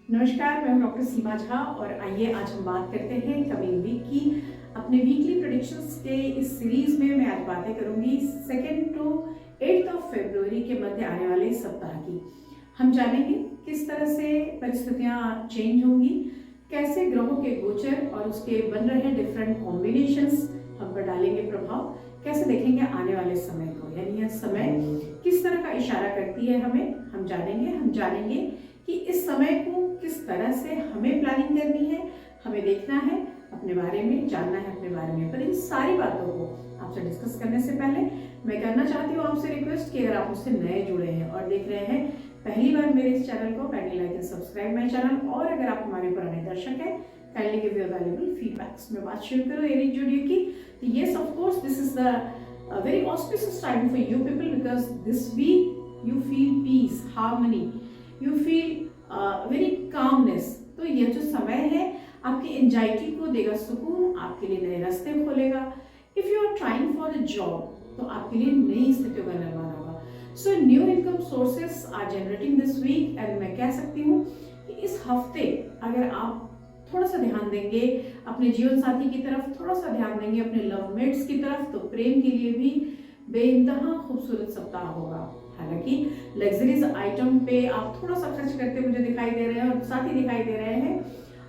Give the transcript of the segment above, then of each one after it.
नमस्कार, मैं हूं डॉक्टर सीमा झा और आइए आज हम बात करते हैं कमिंग वीक की। अपने वीकली प्रेडिक्शंस के इस सीरीज में मैं आज बातें करूंगी 2 to 8 फरवरी के मध्य आने वाले सप्ताह की। हम जानेंगे किस तरह से परिस्थितियां चेंज होंगी, कैसे ग्रहों के गोचर और उसके बन रहे डिफरेंट कॉम्बिनेशंस हम पर डालेंगे प्रभाव, कैसे देखेंगे आने वाले समय को, यानी यह समय किस तरह का इशारा करती है हमें हम जानेंगे कि इस समय को किस तरह से हमें प्लानिंग करनी है, हमें देखना है, अपने बारे में जानना है अपने बारे में। पर इन सारी बातों को आपसे डिस्कस करने से पहले मैं करना चाहती हूँ आपसे रिक्वेस्ट कि अगर आप मुझसे नए जुड़े हैं और देख रहे हैं पहली बार मेरे इस चैनल को, kindly like and subscribe my channel. और अगर आप हमारे पुराने दर्शक हैं, kindly give your valuable feedbacks. मैं बात शुरू करूँ एरिक जोडिएक की। Yes, of course this is the very auspicious time for you people because this week you feel peace, harmony, you feel very calmness. तो यह जो समय है आपकी एंजाइटी को देगा सुकून, आपके लिए नए रास्ते खोलेगा। If you are trying for a job तो आपके लिए नई स्थितियों का निर्माण होगा। So new income sources are generating this week and मैं कह सकती हूँ कि इस हफ्ते अगर आप थोड़ा सा ध्यान देंगे अपने जीवन साथी की तरफ, थोड़ा सा ध्यान देंगे अपने लवमेट्स की तरफ, तो प्रेम के लिए भी बेइंतहा खूबसूरत सप्ताह होगा। हालांकि लग्जरीज आइटम पे आप थोड़ा सा खर्च करते मुझे दिखाई दे रहे हैं और साथ ही दिखाई दे रहे हैं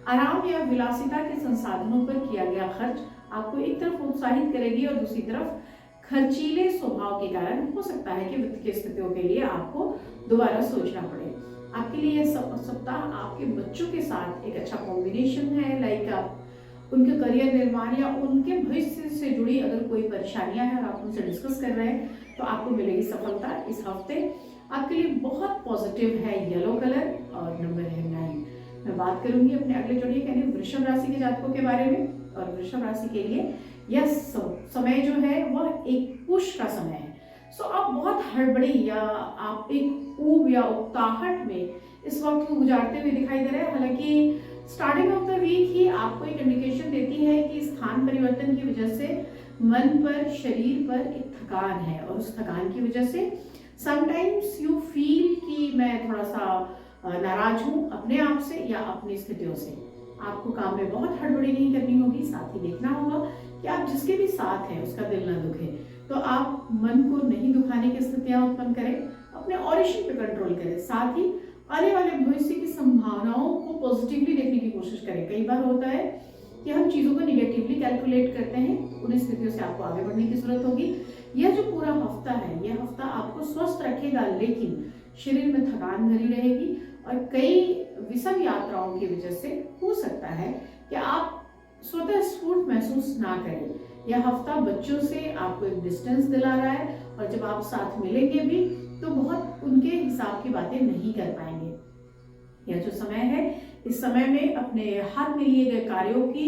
आराम या विलासिता के संसाधनों पर किया गया खर्च आपको एक तरफ उत्साहित करेगी और दूसरी तरफ खर्चीले स्वभाव के कारण हो सकता है कि वित्त की स्थितियों के लिए आपको दोबारा सोचना पड़े। आपके लिए यह सप्ताह आपके बच्चों के साथ एक अच्छा कॉम्बिनेशन है। लाइक आप उनके करियर निर्माण या उनके भविष्य से जुड़ी अगर कोई परेशानियां हैं और आप उनसे डिस्कस कर रहे हैं तो आपको मिलेगी सफलता। इस हफ्ते आपके लिए बहुत पॉजिटिव है येलो कलर और नंबर है 9। मैं बात करूंगी अपने अगले जोड़िए यानी वृषभ राशि के जातकों के बारे में। और वृषभ राशि के लिए यह समय जो है वह एक पुश का समय है। सो आप बहुत हड़बड़ी या आप एक ऊब या उकताहट में इस वक्त को गुजारते हुए दिखाई दे रहे हैं। हालांकि स्टार्टिंग ऑफ द वीक ही आपको एक इंडिकेशन देती है कि स्थान परिवर्तन की वजह से मन पर, शरीर पर एक थकान है और उस थकान की वजह से समटाइम्स यू फील कि मैं थोड़ा सा नाराज हूँ अपने आप से या अपनी स्थितियों से। आपको काम में बहुत हड़बड़ी नहीं करनी होगी, साथ ही देखना होगा कि आप जिसके भी साथ हैं उसका दिल ना दुखे। तो आप मन को नहीं दुखाने की स्थितियां उत्पन्न करें, अपने ऑरिशन पे कंट्रोल करें, साथ ही आने वाले भविष्य की संभावनाओं को पॉजिटिवली देखने की कोशिश करें। कई बार होता है कि हम चीज़ों को निगेटिवली कैलकुलेट करते हैं, उन स्थितियों से आपको आगे बढ़ने की जरूरत होगी। यह जो पूरा हफ्ता है यह हफ्ता आपको स्वस्थ रखेगा, लेकिन शरीर में थकान भरी रहेगी और कई विषम यात्राओं की वजह से हो सकता है कि आप स्वतः स्फूर्त महसूस ना करें। यह हफ्ता बच्चों से आपको एक डिस्टेंस दिला रहा है और जब आप साथ मिलेंगे भी तो बहुत उनके हिसाब की बातें नहीं कर पाएंगे। यह जो समय है इस समय में अपने हाथ में लिए गए कार्यों की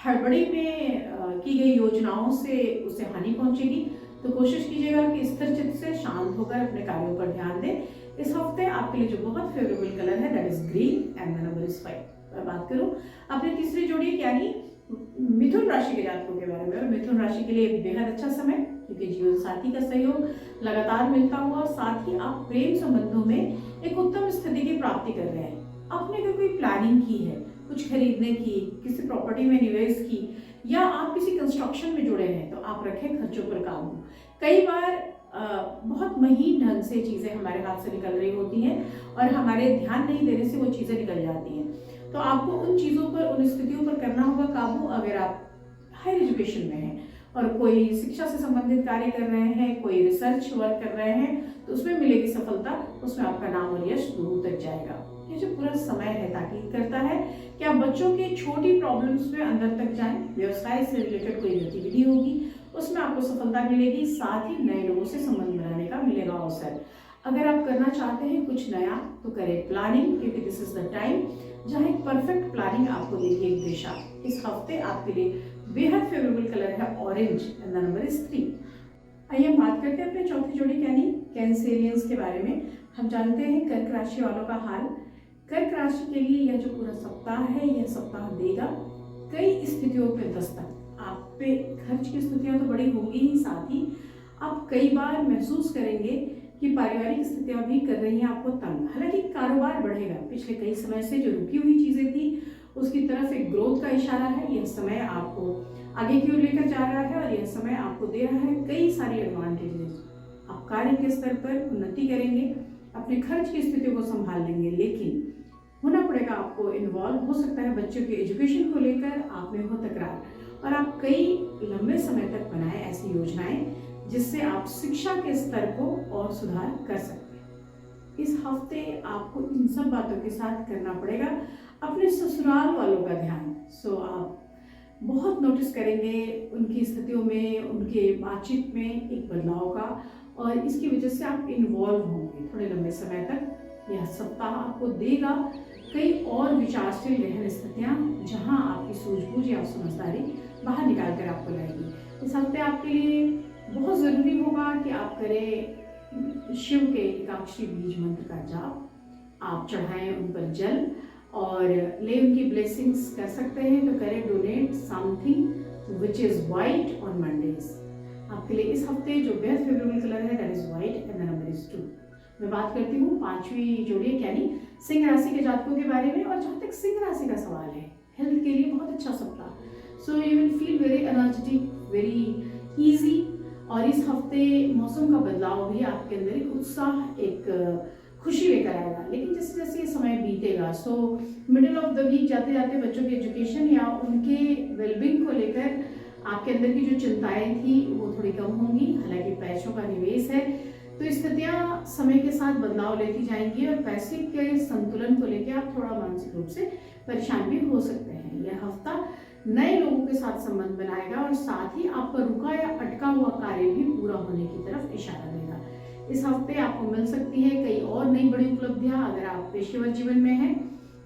हड़बड़ी में की गई योजनाओं से उसे हानि पहुंचेगी। तो कोशिश कीजिएगा कि स्थिर चित्त से शांत होकर अपने कार्यों पर ध्यान दें। इस हफ्ते आपके लिए जो बहुत फेवरेबल कलर है that is green and the number is 5। मैं बात करूं अपने तीसरी जोड़ी यानी मिथुन राशि के जातकों के बारे में। और मिथुन राशि के लिए बेहद अच्छा समय, क्योंकि जीवन साथी का सहयोग लगातार मिलता हुआ, साथ ही आप प्रेम संबंधों में एक उत्तम स्थिति की प्राप्ति कर रहे हैं। आपने कोई प्लानिंग की है कुछ खरीदने की, किसी प्रॉपर्टी में निवेश की, या आप किसी कंस्ट्रक्शन में जुड़े हैं तो आप रखें खर्चों पर काबू। कई बार बहुत महीन ढंग से चीजें हमारे हाथ से निकल रही होती हैं और हमारे ध्यान नहीं देने से वो चीजें निकल जाती हैं। तो आपको उन चीजों पर, उन स्थितियों पर करना होगा काबू। अगर आप हायर एजुकेशन में हैं और कोई शिक्षा से संबंधित कार्य कर रहे हैं, कोई रिसर्च वर्क कर रहे हैं तो उसमें मिलेगी सफलता, उसमें आपका नाम और यश दूर तक जाएगा। ये जो पूरा समय है ताकीद करता है कि आप बच्चों की छोटी प्रॉब्लम्स में अंदर तक जाएं। व्यवसाय से रिलेटेड कोई गतिविधि होगी उसमें आपको सफलता मिलेगी, साथ ही नए लोगों से संबंध बनाने का मिलेगा अवसर। अगर आप करना चाहते हैं कुछ नया तो करें प्लानिंग, क्योंकि दिस इज द टाइम जहाँ एक परफेक्ट प्लानिंग आपको देगी एक दिशा। इस हफ्ते आपके लिए बेहद फेवरेबल कलर है orange and the number is 3। आइए हम बात करते हैं अपने चौथी जोड़ी यानी कैंसेरियंस के बारे में। हम जानते हैं कर्क राशि वालों का हाल। कर्क राशि के लिए यह जो पूरा सप्ताह है यह सप्ताह देगा कई स्थितियों पर दस्तक। आप पे खर्च की स्थितियां तो बड़ी होंगी ही, साथ ही आप कई बार महसूस करेंगे कि पारिवारिक स्थितियां भी कर रही हैं आपको तंग। हालांकि कारोबार बढ़ेगा, पिछले कई समय से जो रुकी हुई चीजें थी उसकी तरफ एक ग्रोथ का इशारा है। यह समय आपको आगे की ओर लेकर जा रहा है और यह समय आपको दे रहा है कई सारी एडवांटेजेस। आप कार्य के स्तर पर उन्नति करेंगे, अपने खर्च की स्थिति को संभाल लेंगे, लेकिन होना पड़ेगा आपको इन्वॉल्व। हो सकता है बच्चों के एजुकेशन को लेकर आप में हो तकरार, और आप कई लंबे समय तक बनाए ऐसी योजनाएं जिससे आप शिक्षा के स्तर को और सुधार कर सकते हैं। इस हफ्ते आपको इन सब बातों के साथ करना पड़ेगा अपने ससुराल वालों का ध्यान। आप बहुत नोटिस करेंगे उनकी स्थितियों में, उनके बातचीत में एक बदलाव का, और इसकी वजह से आप इन्वॉल्व होंगे थोड़े लंबे समय तक। यह सप्ताह आपको देगा कई और विचारशील रहन स्थितियाँ जहाँ आपकी सूझबूझ या समझदारी बाहर निकाल कर आपको लाएगी। इस हफ्ते आपके लिए बहुत ज़रूरी होगा कि आप करें शिव के एकाक्षरी बीज मंत्र का जाप, आप चढ़ाएं उन पर जल और ले उनकी ब्लेसिंग्स। कर सकते हैं तो करें donate something which is white on Mondays. आपके लिए इस हफ्ते जो बेस्ट फेवरेबल कलर है that is white and the number is 2। मैं बात करती हूँ पांचवी जोड़ी यानी सिंह राशि के जातकों के बारे में। और जहाँ तक सिंह राशि का सवाल है, हेल्थ के लिए बहुत अच्छा सप्ताह। सो you will feel very energetic, very easy. और इस हफ्ते मौसम का बदलाव भी आपके अंदर एक उत्साह, एक खुशी लेकर आएगा। लेकिन जैसे जैसे ये समय बीतेगा, मिडिल ऑफ द वीक जाते जाते बच्चों के एजुकेशन या उनके वेलबींग को लेकर आपके अंदर की जो चिंताएं थी वो थोड़ी कम होंगी। हालांकि पैसों का निवेश है तो स्थितियां समय के साथ बदलाव लेती जाएंगी और पैसे के संतुलन को लेकर आप थोड़ा मानसिक रूप से परेशान भी हो सकते हैं। यह हफ्ता नए लोगों के साथ संबंध बनाएगा और साथ ही आपका रुका या अटका हुआ कार्य भी पूरा होने की तरफ इशारा देगा। इस हफ्ते आपको मिल सकती है कई और नई बड़ी उपलब्धियां। अगर आप पेशेवर जीवन में हैं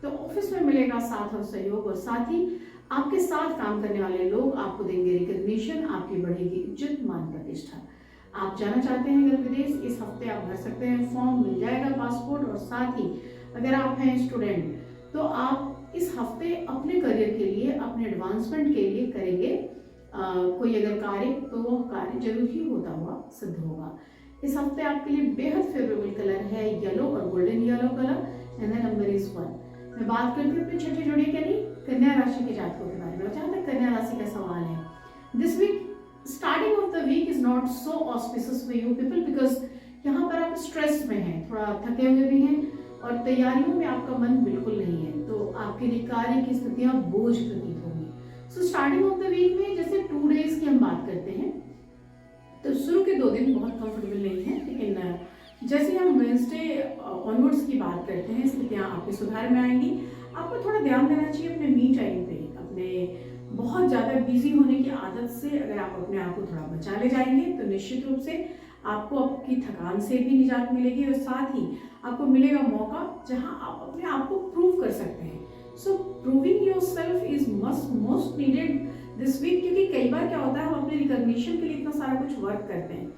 तो ऑफिस में मिलेगा साथ और सहयोग, और साथ ही आपके साथ काम करने वाले लोग आपको देंगे रिकॉग्निशन, आपकी बढ़ेगी इज्जत, मान प्रतिष्ठा। आप जाना चाहते हैं अगर विदेश, इस हफ्ते आप भर सकते हैं फॉर्म, मिल जाएगा पासपोर्ट। और साथ ही अगर आप हैं स्टूडेंट तो आप इस हफ्ते अपने करियर के लिए, अपने एडवांसमेंट के लिए करेंगे कोई अगर कार्य, तो वो कार्य जरूर ही होता हुआ सिद्ध होगा। इस हफ्ते आपके लिए बेहद फेवरेबल कलर है येलो और golden yellow colour and the number is 1। मैं बात करती हूँ अपनी छठी जोड़ी यानी कन्या राशि के जातकों के बारे में। जहाँ तक कन्या राशि का सवाल है, this week starting of the week is not so auspicious for you people, because यहाँ पर आप स्ट्रेस में हैं, थोड़ा थके हुए भी हैं और तैयारियों में आपका मन बिल्कुल नहीं है, तो आपके लिए कार्य की स्थितियाँ बोझ प्रतीत होंगी। So starting of the week में जैसे 2 डेज की हम बात करते हैं तो शुरू के 2 दिन बहुत कंफर्टेबल नहीं है, लेकिन जैसे हम वेडनेसडे ऑनवर्ड्स की बात करते हैं स्थितियाँ आपके सुधार में आएंगी। आपको थोड़ा ध्यान देना चाहिए अपने मी टाइम पे। अपने बहुत ज़्यादा बिजी होने की आदत से अगर आप अपने आप को थोड़ा बचा ले जाएंगे तो निश्चित रूप से आपको आपकी थकान से भी निजात मिलेगी और साथ ही आपको मिलेगा मौका जहां आप अपने आप को प्रूव कर सकते हैं। So proving yourself is most needed this week, क्योंकि कई बार क्या होता है हम अपने रिकॉग्निशन के लिए इतना सारा कुछ वर्क करते हैं,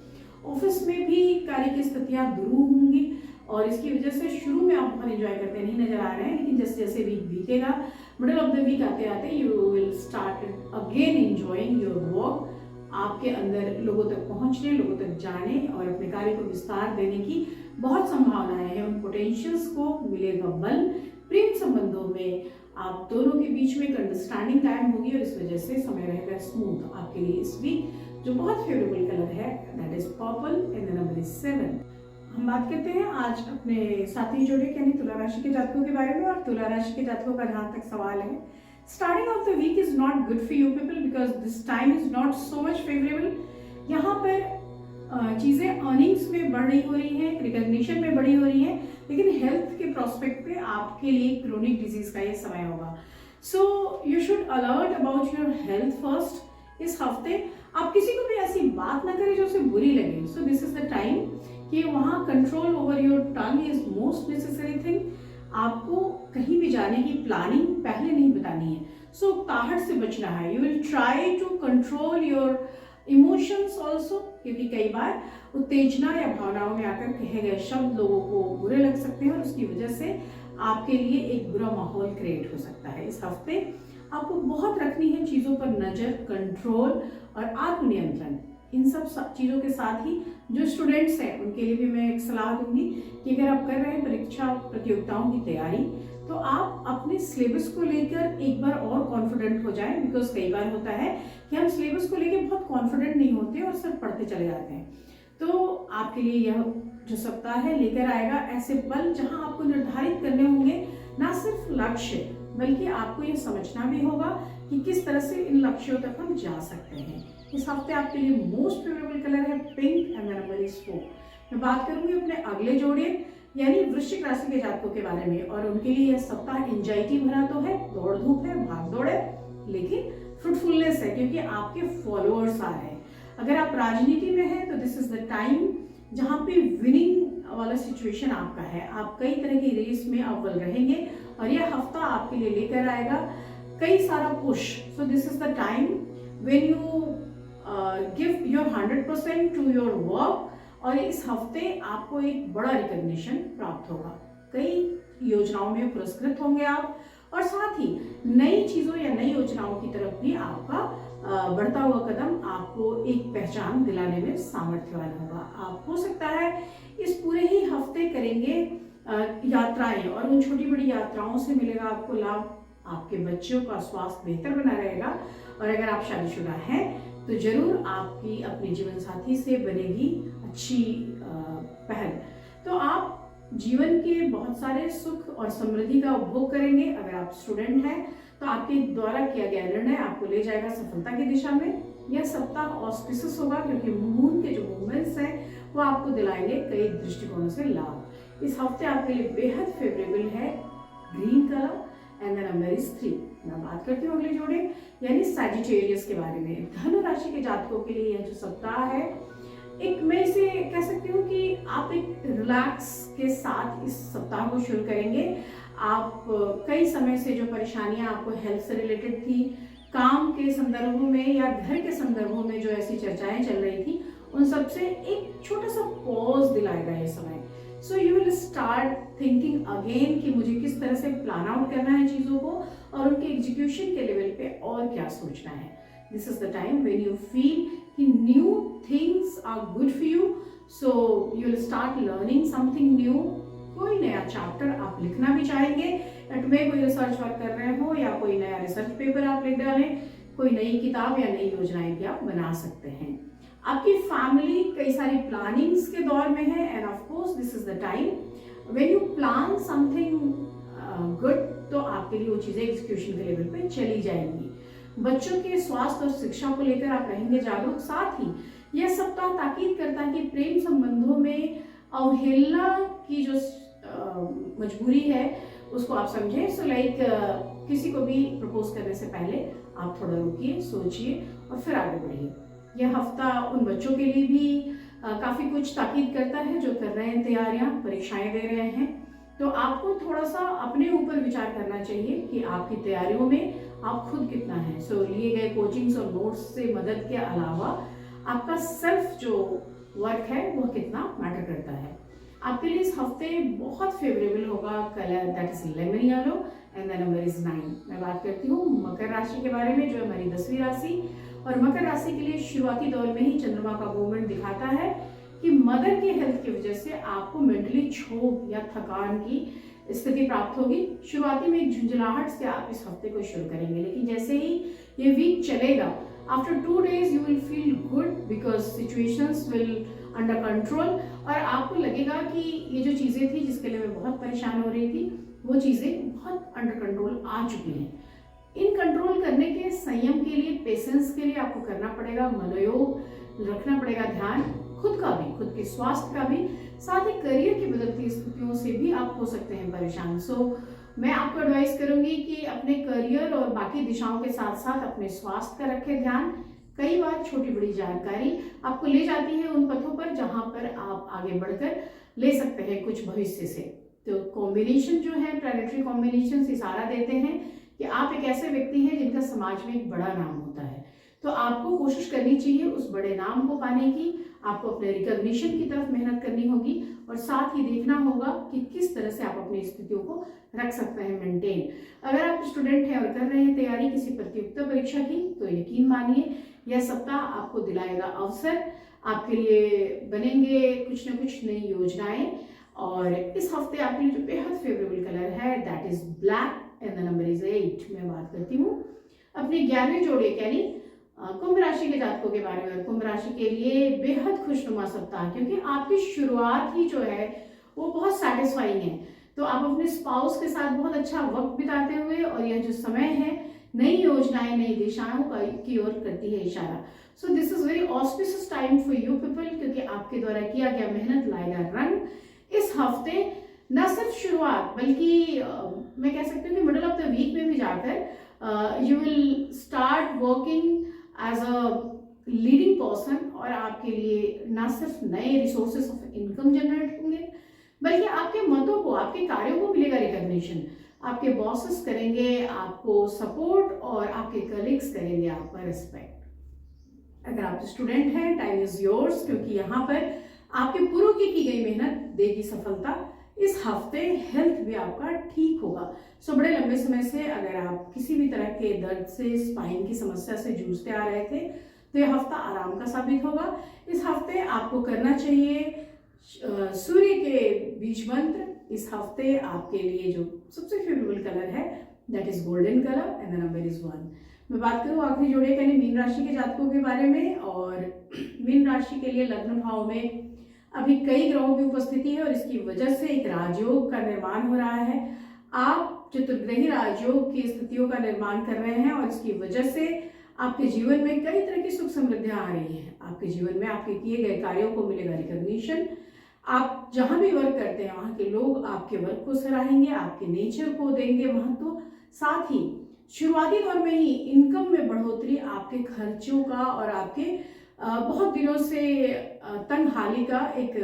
ऑफिस में भी कार्य की स्थितियाँ दुरूह होंगी और इसकी वजह से शुरू में आप बहुत एंजॉय करते नहीं नजर आ रहे हैं, लेकिन जैसे जैसे वीक बीतेगा, मिडिल ऑफ द वीक आते आते you will start again enjoying your work. आपके अंदर लोगों तक पहुंचने, लोगों तक जाने और अपने कार्य को विस्तार देने की बहुत संभावनाएं हैं। उन पोटेंशियल्स को मिलेगा बल। प्रेम संबंधों में आप दोनों के बीच में एक अंडरस्टैंडिंग कायम होगी और इस वजह से समय रहेगा स्मूथ आपके लिए इस वीक। जो बहुत फेवरेबल कलर है that is purple and the number is 7। हम बात करते हैं आज अपने साथी जोड़े यानी तुला राशि के जातकों के बारे में। और तुला राशि के जातकों का जहाँ तक सवाल है, starting of the week is not good for you people because this time is not so much favourable. यहाँ पर चीज़ें अर्निंग्स में बढ़ी हो रही हैं, रिकॉग्निशन में बढ़ी हो रही हैं, लेकिन हेल्थ के प्रोस्पेक्ट पे आपके लिए क्रोनिक डिजीज का ये समय होगा। So you should alert about your health first. इस हफ्ते आप किसी को भी ऐसी बात ना करें जो उसे बुरी लगे। सो दिस इज द टाइम कि वहाँ control over your tongue is most necessary thing. आपको कहीं भी जाने की प्लानिंग पहले नहीं बतानी है। सो ताहट से बचना है। You will try to control your emotions also, क्योंकि कई बार उत्तेजना या भावनाओं में आकर कहे गए शब्द लोगों को बुरे लग सकते हैं और उसकी वजह से आपके लिए एक बुरा माहौल क्रिएट हो सकता है। इस हफ्ते आपको बहुत रखनी है चीज़ों पर नज़र, कंट्रोल और आत्मनियंत्रण। इन सब चीज़ों के साथ ही जो स्टूडेंट्स हैं उनके लिए भी मैं एक सलाह दूंगी कि अगर आप कर रहे हैं परीक्षा प्रतियोगिताओं की तैयारी, तो आप अपने सिलेबस को लेकर एक बार और कॉन्फिडेंट हो जाएं। बिकॉज कई बार होता है कि हम सिलेबस को लेकर बहुत कॉन्फिडेंट नहीं होते और सिर्फ पढ़ते चले जाते हैं। तो आपके लिए यह जो सप्ताह है लेकर आएगा ऐसे पल जहां आपको निर्धारित करने होंगे ना सिर्फ लक्ष्य, बल्कि आपको यह समझना भी होगा कि किस तरह से इन लक्ष्यों तक हम जा सकते हैं। इस हफ्ते आपके लिए मोस्ट फेवरेबल कलर है pink and the number is 4। मैं बात करूंगी अपने अगले जोड़े यानी वृश्चिक राशि के जातकों के बारे में, और उनके लिए यह सप्ताह एंजाइटी भरा तो है, दौड़ धूप है, भाग दौड़ है, लेकिन फ्रूटफुलनेस है क्योंकि आपके फॉलोअर्स आ रहे हैं। अगर आप राजनीति में हैं तो दिस इज द टाइम जहां पे विनिंग वाला सिचुएशन आपका है। आप कई तरह की रेस में अव्वल रहेंगे और यह हफ्ता आपके लिए लेकर आएगा कई सारा push. So this is the time when you give your 100% to your work, और इस हफ्ते आपको एक बड़ा रिकॉग्निशन प्राप्त होगा। कई योजनाओं में पुरस्कृत होंगे आप, और साथ ही नई चीजों या नई योजनाओं की तरफ भी आपका बढ़ता हुआ कदम आपको एक पहचान दिलाने में सामर्थ्यवान होगा। आप हो सकता है इस पूरे ही हफ्ते करेंगे यात्राएं, और उन छोटी बड़ी यात्राओं से मिलेगा आपको लाभ। आपके बच्चों का स्वास्थ्य बेहतर बना रहेगा, और अगर आप शादीशुदा हैं तो जरूर आपकी अपने जीवन साथी से बनेगी अच्छी पहल। तो आप जीवन के बहुत सारे सुख और समृद्धि का उपभोग करेंगे। अगर आप स्टूडेंट हैं तो आपके द्वारा किया गया निर्णय आपको ले जाएगा सफलता की दिशा में। यह सप्ताह ऑस्पिशियस होगा क्योंकि मून के जो मूवमेंट्स हैं वो आपको दिलाएंगे कई दृष्टिकोणों से लाभ। इस हफ्ते आपके लिए बेहद फेवरेबल है green colour and the number is 3। मैं बात करती हूँ अगले जोड़े यानी सैजिटेरियस के बारे में। धनु राशि के जातकों के लिए यह जो सप्ताह है, एक मैं इसे कह सकती हूँ कि आप एक रिलैक्स के साथ इस सप्ताह को शुरू करेंगे। आप कई समय से जो परेशानियां आपको हेल्थ से रिलेटेड थी, काम के संदर्भों में या घर के संदर्भों में जो ऐसी चर्चाएं चल रही थी, उन सब से एक छोटा सा पॉज दिलाएगा ये समय। सो you will start thinking again कि मुझे किस तरह से प्लान आउट करना है चीजों को, और उनके एग्जीक्यूशन के लेवल पे और क्या सोचना है। This is the time when you feel कि new things are good for you, so you will start learning something new. कोई नया चैप्टर आप लिखना भी चाहेंगे, तुम्हें कोई रिसर्च वर्क कर रहे हो या कोई नया रिसर्च पेपर आप लिख डालें, कोई नई किताब या नई योजनाएं भी आप बना सकते हैं। आपकी फैमिली कई सारी प्लानिंग्स के दौर में है, end of course this is the time when you plan something good, तो आपके लिए वो चीजें एग्जीक्यूशन के लेवल पे चली जाएंगी। बच्चों के स्वास्थ्य और शिक्षा को लेकर आप रहेंगे जागरूक। साथ ही यह सप्ताह ताकीद करता है कि प्रेम संबंधों में अवहेलना की जो मजबूरी है उसको आप समझें। सो लाइक किसी को भी प्रपोज करने से पहले आप थोड़ा रुकिए, सोचिए और फिर आगे बढ़िए। यह हफ्ता उन बच्चों के लिए भी काफी कुछ ताकीद करता है जो कर रहे हैं तैयारियां, परीक्षाएं दे रहे हैं। तो आपको थोड़ा सा अपने ऊपर विचार करना चाहिए कि आपकी तैयारियों में आप खुद कितना है। सो लिए गए कोचिंग्स और नोट्स से मदद के अलावा आपका सेल्फ जो वर्क है वो कितना मैटर करता है। आपके लिए इस हफ्ते बहुत फेवरेबल होगा colour that is lemon yellow and the number is 9। मैं बात करती हूँ मकर राशि के बारे में जो है हमारी 10वीं राशि, और मकर राशि के लिए शुरुआती दौर में ही चंद्रमा का मूवमेंट दिखाता है कि मदर की हेल्थ की वजह से आपको मेंटली क्षोभ या थकान की स्थिति प्राप्त होगी। शुरुआती में एक झुंझलाहट से आप इस हफ्ते को शुरू करेंगे, लेकिन जैसे ही ये वीक चलेगा, after 2 days you will feel good because situations will under control, और आपको लगेगा कि ये जो चीजें थी जिसके लिए मैं बहुत परेशान हो रही थी वो चीजें बहुत अंडर कंट्रोल आ चुकी हैं। इन कंट्रोल करने के संयम के लिए, पेशेंस के लिए आपको करना पड़ेगा मनोयोग, रखना पड़ेगा ध्यान खुद का भी, खुद के स्वास्थ्य का भी, साथ ही करियर की बदलती स्थितियों से भी आप हो सकते हैं परेशान। सो मैं आपको एडवाइस करूंगी कि अपने करियर और बाकी दिशाओं के साथ साथ अपने स्वास्थ्य का रखें ध्यान। कई बार छोटी बड़ी जानकारी आपको ले जाती है उन पथों पर जहां पर आप आगे बढ़कर ले सकते हैं कुछ भविष्य से। तो कॉम्बिनेशन जो है, प्लैनेटरी कॉम्बिनेशन इशारा देते हैं कि आप एक ऐसे व्यक्ति हैं जिनका समाज में एक बड़ा नाम होता है। तो आपको कोशिश करनी चाहिए उस बड़े नाम को पाने की। आपको अपने रिकॉग्निशन की तरफ मेहनत करनी होगी, और साथ ही देखना होगा कि किस तरह से आप अपनी स्थितियों को रख सकते हैं मेंटेन। अगर आप स्टूडेंट हैं और कर रहे हैं तैयारी किसी प्रतियोगिता परीक्षा की, तो यकीन मानिए यह सप्ताह आपको दिलाएगा अवसर, आपके लिए बनेंगे कुछ ना कुछ नई योजनाएं। और इस हफ्ते आपके लिए जो बेहद फेवरेबल कलर है that is black and the number is 8। मैं बात करती हूँ अपने 11वें जोड़े यानी कुंभ राशि के जातकों के बारे में। कुंभ राशि के लिए बेहद खुशनुमा सप्ताह, क्योंकि आपकी शुरुआत ही जो है वो बहुत सेटिस्फाइंग है। तो आप अपने स्पाउस के साथ बहुत अच्छा वक्त बिताते हुए, और यह जो समय है नई योजनाएं नई दिशाओं की ओर करती है इशारा। सो this is very auspicious time for you people, क्योंकि आपके द्वारा किया गया मेहनत लाएगा रंग। इस हफ्ते न सिर्फ शुरुआत बल्कि मैं कह सकती हूँ कि मिडल ऑफ द वीक में भी जाकर you will start working as a leading person, और आपके लिए न सिर्फ नए रिसोर्सेस ऑफ इनकम जनरेट होंगे बल्कि आपके मतों को, आपके कार्यों को मिलेगा रिकॉग्निशन। आपके बॉसेस करेंगे आपको सपोर्ट और आपके कलीग्स करेंगे आपका रिस्पेक्ट। अगर आप स्टूडेंट हैं टाइम इज योर्स, क्योंकि यहाँ पर आपके पूर्व की गई मेहनत देगी सफलता। इस हफ्ते हेल्थ भी आपका ठीक होगा। सो बड़े लंबे समय से अगर आप किसी भी तरह के दर्द से, स्पाइन की समस्या से जूझते आ रहे थे तो यह हफ्ता आराम का साबित होगा। इस हफ्ते आपको करना चाहिए सूर्य के बीज मंत्र। इस हफ्ते आपके लिए जो सबसे फेवरेबल कलर है that is golden colour and the number is 1। मैं बात करूँ आखिरी जोड़े यानी मीन राशि के जातकों के बारे में, और मीन राशि के लिए लग्न भाव में अभी कई ग्रहों की उपस्थिति है और इसकी वजह से एक राजयोग का निर्माण हो रहा है। आप चतुर्ग्रही राजयोग की स्थितियों का निर्माण कर रहे हैं और इसकी वजह से आपके जीवन में कई तरह की सुख समृद्धियां आ रही हैं। आपके जीवन में आपके किए गए कार्यों को मिलेगा रिकॉग्निशन। आप जहां भी वर्क करते हैं वहां के लोग आपके वर्क को सराहेंगे, आपके नेचर को देंगे महत्व। साथ ही शुरुआती दौर में ही इनकम में बढ़ोतरी आपके खर्चों का और आपके बहुत दिनों से तंगहाली का एक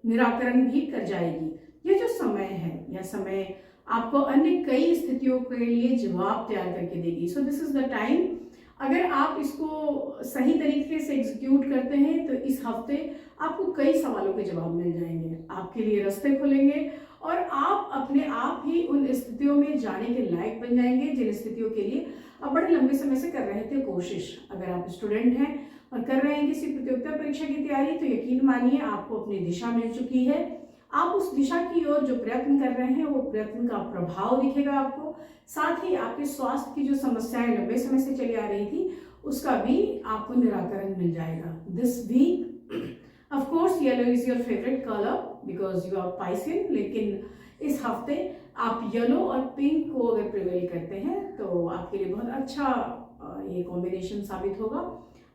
निराकरण भी कर जाएगी। यह जो समय है, यह समय आपको अन्य कई स्थितियों के लिए जवाब तैयार करके देगी। सो दिस इज द टाइम। अगर आप इसको सही तरीके से एग्जीक्यूट करते हैं तो इस हफ्ते आपको कई सवालों के जवाब मिल जाएंगे, आपके लिए रास्ते खुलेंगे और आप अपने आप ही उन स्थितियों में जाने के लायक बन जाएंगे जिन स्थितियों के लिए आप बड़े लंबे समय से कर रहे थे कोशिश। अगर आप स्टूडेंट हैं और कर रहे हैं किसी प्रतियोगिता परीक्षा की तैयारी तो यकीन मानिए आपको अपनी दिशा मिल चुकी है। आप उस दिशा की ओर जो प्रयत्न कर रहे हैं वो प्रयत्न का प्रभाव दिखेगा आपको। साथ ही आपके स्वास्थ्य की जो समस्याएं लंबे समय से चली आ रही थी उसका भी आपको निराकरण मिल जाएगा। This week of course yellow is your favourite colour because you are Piscean, लेकिन इस हफ्ते आप येलो और पिंक को अगर प्रिवेल करते हैं तो आपके लिए बहुत अच्छा ये कॉम्बिनेशन साबित होगा।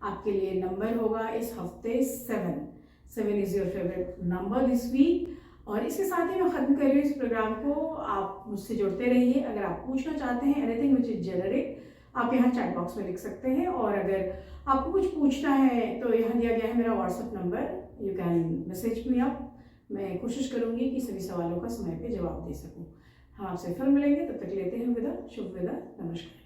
आपके लिए नंबर होगा इस हफ्ते 7 is your favourite number this week. और इसके साथ ही मैं खत्म कर रही हूँ इस प्रोग्राम को। आप मुझसे जुड़ते रहिए। अगर आप पूछना चाहते हैं एनीथिंग विच इज जेनरिक आप यहाँ चैट बॉक्स में लिख सकते हैं, और अगर आपको कुछ पूछना है तो यहाँ दिया गया है मेरा WhatsApp number, you can message me up. मैं कोशिश करूँगी कि सभी सवालों का समय पे जवाब दे सकूँ। हम आपसे फिर मिलेंगे, तब तक लेते हैं विदा। शुभ विदा, नमस्कार।